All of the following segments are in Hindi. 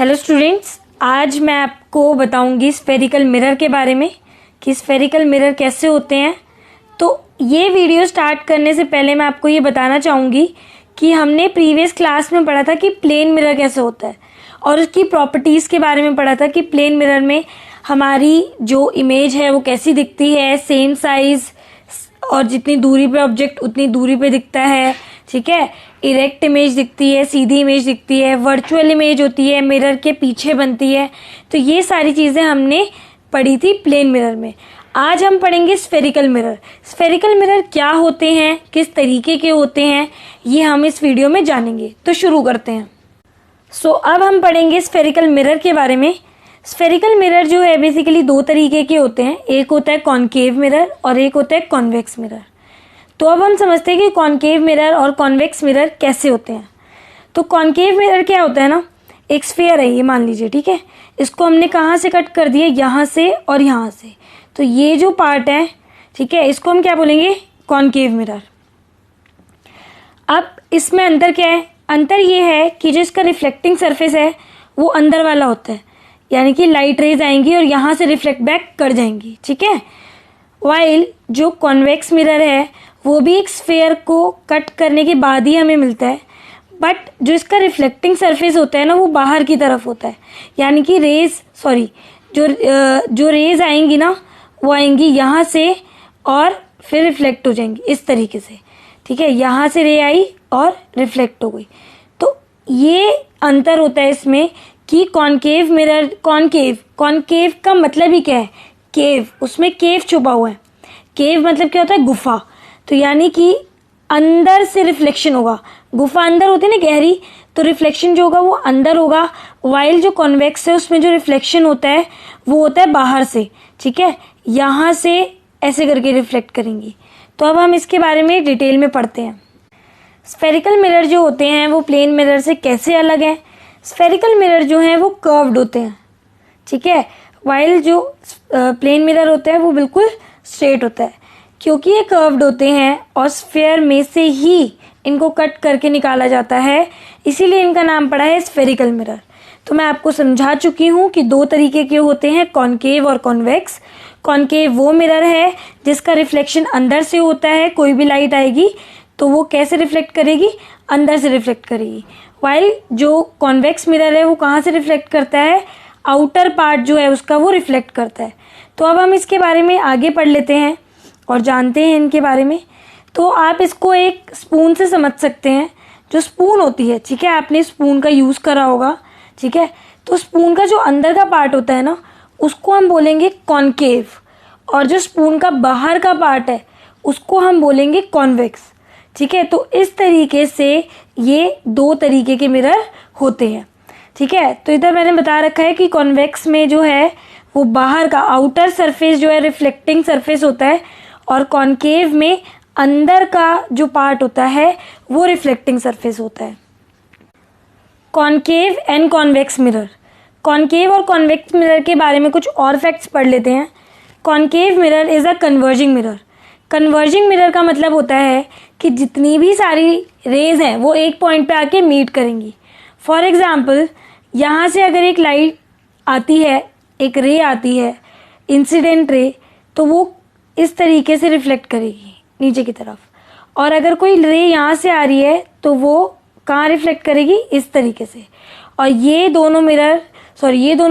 हेलो स्टूडेंट्स, आज मैं आपको बताऊंगी स्फेरिकल मिरर के बारे में कि स्फेरिकल मिरर कैसे होते हैं। तो ये वीडियो स्टार्ट करने से पहले मैं आपको ये बताना चाहूँगी कि हमने प्रीवियस क्लास में पढ़ा था कि प्लेन मिरर कैसे होता है और उसकी प्रॉपर्टीज़ के बारे में पढ़ा था कि प्लेन मिरर में हमारी जो इमेज है वो कैसी दिखती है, सेम साइज़ और जितनी दूरी पे ऑब्जेक्ट उतनी दूरी पे दिखता है। ठीक है, इरेक्ट इमेज दिखती है, सीधी इमेज दिखती है, वर्चुअल इमेज होती है, मिरर के पीछे बनती है। तो ये सारी चीज़ें हमने पढ़ी थी प्लेन मिरर में। आज हम पढ़ेंगे स्फेरिकल मिरर। स्फेरिकल मिरर क्या होते हैं, किस तरीके के होते हैं, ये हम इस वीडियो में जानेंगे। तो शुरू करते हैं। अब हम पढ़ेंगे स्फेरिकल मिरर के बारे में। स्फेरिकल मिरर जो है बेसिकली दो तरीके के होते हैं, एक होता है कॉनकेव मिरर और एक होता है कॉन्वेक्स मिरर। तो अब हम समझते हैं कि कॉनकेव मिरर और कॉन्वेक्स मिरर कैसे होते हैं। तो कॉनकेव मिरर क्या होता है ना, एक स्फीयर है ये, मान लीजिए। ठीक है, इसको हमने कहाँ से कट कर दिया, यहाँ से और यहाँ से। तो ये जो पार्ट है, ठीक है, इसको हम क्या बोलेंगे, कॉनकेव मिरर। अब इसमें अंतर क्या है, अंतर ये है कि जो इसका रिफ्लेक्टिंग सरफेस है वो अंदर वाला होता है, यानी कि लाइट रेज आएंगी और यहाँ से रिफ्लेक्ट बैक कर जाएंगी। ठीक है, वाइल जो कॉन्वेक्स मिरर है वो भी एक स्फीयर को कट करने के बाद ही हमें मिलता है, बट जो इसका रिफ्लेक्टिंग सरफेस होता है ना वो बाहर की तरफ होता है, यानी कि जो रेज आएंगी ना वो आएंगी यहाँ से और फिर रिफ्लेक्ट हो जाएंगी इस तरीके से। ठीक है, यहाँ से रे आई और रिफ्लेक्ट हो गई। तो ये अंतर होता है इसमें कि कॉनकेव मिरर, कॉनकेव का मतलब ही क्या है, केव, उसमें केव छुपा हुआ है। केव मतलब क्या होता है, गुफा। तो यानी कि अंदर से रिफ्लेक्शन होगा, गुफा अंदर होती है ना गहरी, तो रिफ्लेक्शन जो होगा वो अंदर होगा। वाइल जो कॉन्वेक्स है उसमें जो रिफ्लेक्शन होता है वो होता है बाहर से। ठीक है, यहाँ से ऐसे करके रिफ्लेक्ट करेंगी। तो अब हम इसके बारे में डिटेल में पढ़ते हैं। स्फेरिकल मिरर जो होते हैं वो प्लेन मिरर से कैसे अलग है। स्फेरिकल मिरर जो हैं वो कर्व्ड होते हैं। ठीक है, वाइल जो प्लेन मिरर होता है वो बिल्कुल स्ट्रेट होता है। क्योंकि ये कर्व्ड होते हैं और स्फीयर में से ही इनको कट करके निकाला जाता है, इसीलिए इनका नाम पड़ा है स्फेरिकल मिरर। तो मैं आपको समझा चुकी हूँ कि दो तरीके के होते हैं, कॉनकेव और कॉन्वेक्स। कॉनकेव वो मिरर है जिसका रिफ्लेक्शन अंदर से होता है, कोई भी लाइट आएगी तो वो कैसे रिफ्लेक्ट करेगी, अंदर से रिफ्लेक्ट करेगी। वाइल जो कॉन्वेक्स मिरर है वो कहाँ से रिफ्लेक्ट करता है, आउटर पार्ट जो है उसका वो रिफ्लेक्ट करता है। तो अब हम इसके बारे में आगे पढ़ लेते हैं और जानते हैं इनके बारे में। तो आप इसको एक स्पून से समझ सकते हैं। जो स्पून होती है, ठीक है, आपने स्पून का यूज़ करा होगा। ठीक है, तो स्पून का जो अंदर का पार्ट होता है ना उसको हम बोलेंगे कॉनकेव, और जो स्पून का बाहर का पार्ट है उसको हम बोलेंगे कॉन्वेक्स। ठीक है, तो इस तरीके से ये दो तरीके के मिरर होते हैं। ठीक है, तो इधर मैंने बता रखा है कि कॉन्वेक्स में जो है वो बाहर का आउटर सरफेस जो है रिफ्लेक्टिंग सरफेस होता है, और कॉनकेव में अंदर का जो पार्ट होता है वो रिफ्लेक्टिंग सरफेस होता है। Concave and convex mirror. Concave और कॉन्वेक्स मिरर के बारे में कुछ और फैक्ट्स पढ़ लेते हैं। Concave mirror is a converging mirror. Converging mirror का मतलब होता है कि जितनी भी सारी रेज हैं वो एक पॉइंट पे आके मीट करेंगी। फॉर एग्जाम्पल, यहाँ से अगर एक लाइट आती है, एक रे आती है, इंसिडेंट रे, तो वो इस तरीके से रिफ्लेक्ट करेगी नीचे की तरफ। और अगर कोई रे यहाँ से आ रही है तो वो कहाँ रिफ्लेक्ट करेगी, इस तरीके से। और ये दोनों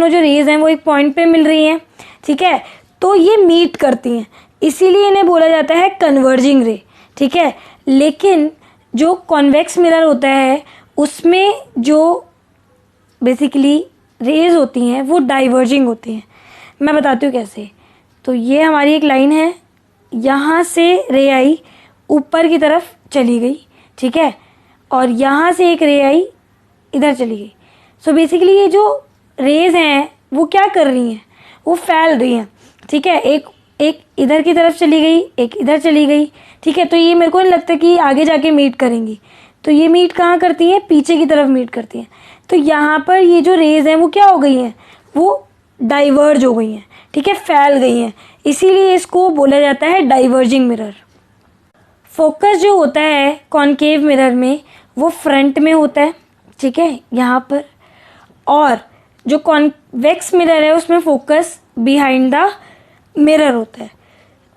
जो रेज हैं वो एक पॉइंट पे मिल रही हैं। ठीक है, तो ये मीट करती हैं, इसीलिए इन्हें बोला जाता है कन्वर्जिंग रे। ठीक है, लेकिन जो कॉन्वेक्स मिरर होता है उसमें जो बेसिकली रेज होती हैं वो डाइवर्जिंग होती हैं। मैं बताती हूँ कैसे। तो ये हमारी एक लाइन है, यहाँ से रे आई, ऊपर की तरफ चली गई। ठीक है, और यहाँ से एक रे आई, इधर चली गई। सो बेसिकली ये जो रेज हैं वो क्या कर रही हैं, वो फैल रही हैं। ठीक है, एक इधर की तरफ चली गई, एक इधर चली गई। ठीक है, तो ये मेरे को नहीं लगता कि आगे जाके मीट करेंगी। तो ये मीट कहाँ करती हैं, पीछे की तरफ मीट करती हैं। तो यहाँ पर ये जो रेज हैं वो क्या हो गई हैं, वो डाइवर्ज हो गई हैं। ठीक है, फैल गई हैं, इसीलिए इसको बोला जाता है डाइवर्जिंग मिरर। फोकस जो होता है कॉनकेव मिरर में वो फ्रंट में होता है। ठीक है, यहाँ पर, और जो कॉन्वेक्स मिरर है उसमें फोकस बिहाइंड द मिरर होता है।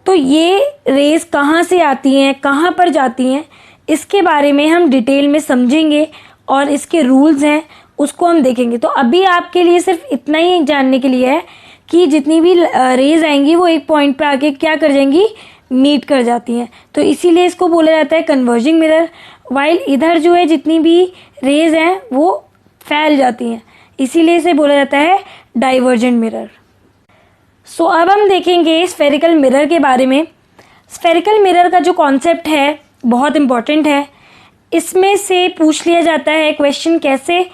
तो ये रेज कहाँ से आती हैं, कहाँ पर जाती हैं, इसके बारे में हम डिटेल में समझेंगे और इसके रूल्स हैं उसको हम देखेंगे। तो अभी आपके लिए सिर्फ इतना ही जानने के लिए है कि जितनी भी रेज आएंगी वो एक पॉइंट पे आके क्या कर जाएंगी, मीट कर जाती हैं। तो इसीलिए इसको बोला जाता है कन्वर्जिंग मिरर। वाइल इधर जो है जितनी भी रेज हैं वो फैल जाती हैं, इसीलिए इसे बोला जाता है डाइवर्जेंट मिरर। सो अब हम देखेंगे स्फेरिकल मिरर के बारे में। स्फेरिकल मिरर का जो कॉन्सेप्ट है बहुत इंपॉर्टेंट है। इसमें से पूछ लिया जाता है क्वेश्चन, कैसे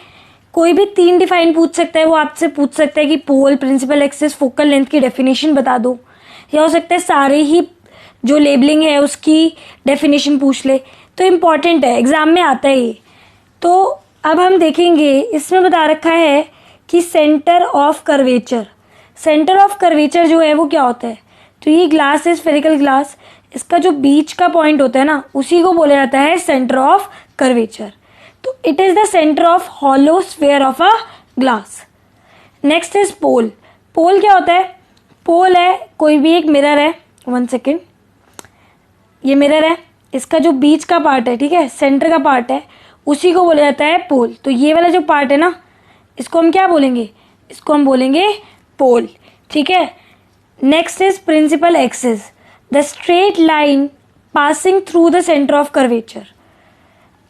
कोई भी 3 डिफाइन पूछ सकता है। वो आपसे पूछ सकता है कि पोल, प्रिंसिपल एक्सिस, फोकल लेंथ की डेफिनेशन बता दो, या हो सकता है सारे ही जो लेबलिंग है उसकी डेफिनेशन पूछ ले। तो इम्पॉर्टेंट है, एग्जाम में आता है ये। तो अब हम देखेंगे, इसमें बता रखा है कि centre of curvature. Centre of curvature जो है वो क्या होता है, तो ये ग्लास है, स्फेरिकल ग्लास, इसका जो बीच का पॉइंट होता है ना उसी को बोला जाता है सेंटर ऑफ कर्वेचर। तो it is the centre of hollow sphere of a glass. Next is pole. Pole क्या होता है, पोल है कोई भी एक मिरर है, 1 सेकेंड, ये मिरर है, इसका जो बीच का पार्ट है, ठीक है, सेंटर का पार्ट है, उसी को बोला जाता है पोल। तो ये वाला जो पार्ट है ना इसको हम क्या बोलेंगे, इसको हम बोलेंगे पोल, ठीक है। Next is principal axis, the straight line passing through the centre of curvature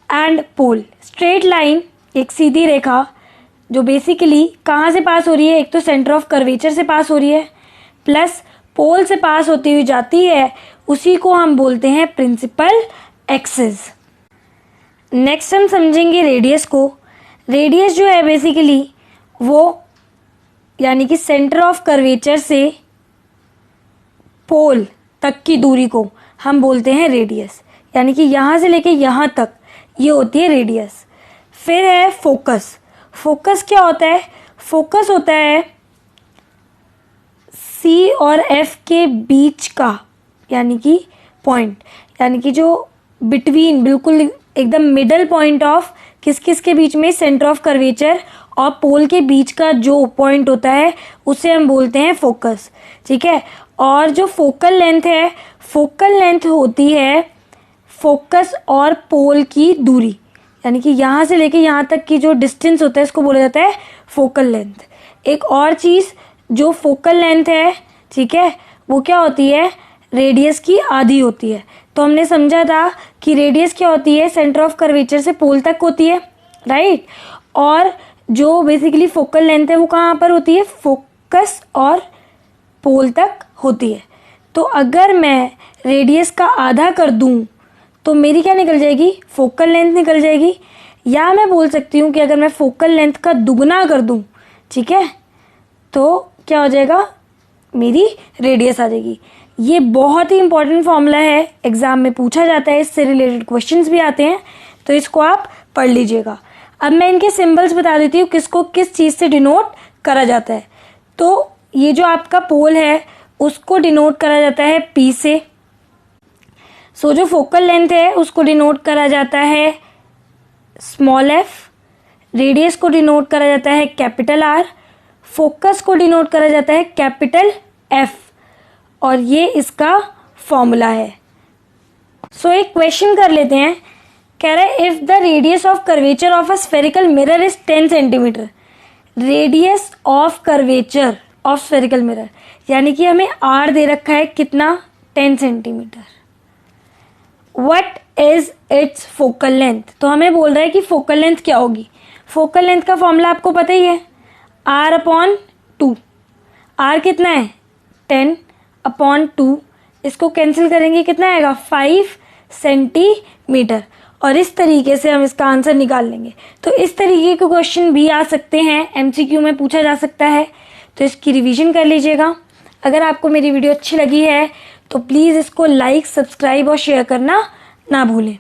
and pole. Straight line एक सीधी रेखा जो बेसिकली कहाँ से पास हो रही है, एक तो सेंटर ऑफ कर्वेचर से पास हो रही है प्लस पोल से पास होती हुई जाती है, उसी को हम बोलते हैं प्रिंसिपल एक्सिस। नेक्स्ट हम समझेंगे रेडियस को। रेडियस जो है बेसिकली वो यानी कि सेंटर ऑफ कर्वेचर से पोल तक की दूरी को हम बोलते हैं रेडियस, यानी कि यहाँ से लेके यहाँ तक ये होती है रेडियस। फिर है फोकस। फोकस क्या होता है, फोकस होता है सी और एफ के बीच का यानी कि पॉइंट, यानी कि जो बिटवीन बिल्कुल एकदम मिडल पॉइंट ऑफ किस किस के बीच में, सेंटर ऑफ कर्वेचर और पोल के बीच का जो पॉइंट होता है उसे हम बोलते हैं फोकस, ठीक है। और जो फोकल लेंथ है, फोकल लेंथ होती है फोकस और पोल की दूरी, यानी कि यहाँ से लेके यहाँ तक की जो डिस्टेंस होता है इसको बोला जाता है फोकल लेंथ। एक और चीज़ जो फोकल लेंथ है, ठीक है, वो क्या होती है, रेडियस की आधी होती है। तो हमने समझा था कि रेडियस क्या होती है, सेंटर ऑफ कर्वेचर से पोल तक होती है, राइट। और जो बेसिकली फोकल लेंथ है वो कहाँ पर होती है, फोकस और पोल तक होती है। तो अगर मैं रेडियस का आधा कर दूं तो मेरी क्या निकल जाएगी, फोकल लेंथ निकल जाएगी। या मैं बोल सकती हूँ कि अगर मैं फोकल लेंथ का दुगना कर दूं, ठीक है, तो क्या हो जाएगा, मेरी रेडियस आ जाएगी। ये बहुत ही इंपॉर्टेंट फॉर्मूला है, एग्जाम में पूछा जाता है, इससे रिलेटेड क्वेश्चंस भी आते हैं, तो इसको आप पढ़ लीजिएगा। अब मैं इनके सिंबल्स बता देती हूँ किसको किस चीज़ से डिनोट करा जाता है। तो ये जो आपका पोल है उसको डिनोट करा जाता है P से। सो जो फोकल लेंथ है उसको डिनोट करा जाता है स्मॉल f, रेडियस को डिनोट करा जाता है कैपिटल R, फोकस को डिनोट करा जाता है कैपिटल F, और ये इसका फॉर्मूला है। सो एक क्वेश्चन कर लेते हैं, कह रहा है if the radius of curvature of a spherical mirror is 10 centimetre, radius of curvature of spherical mirror, यानी कि हमें R दे रखा है कितना, 10 centimetre. What is it's focal length, तो हमें बोल रहा है कि फोकल लेंथ क्या होगी। फोकल लेंथ का फॉर्मूला आपको पता ही है, R/2। R कितना है, 10/2, इसको कैंसिल करेंगे कितना आएगा, 5 सेंटीमीटर। और इस तरीके से हम इसका आंसर निकाल लेंगे। तो इस तरीके के क्वेश्चन भी आ सकते हैं, MCQ में पूछा जा सकता है, तो इसकी रिवीजन कर लीजिएगा। अगर आपको मेरी वीडियो अच्छी लगी है तो प्लीज़ इसको लाइक, सब्सक्राइब और शेयर करना ना भूलें।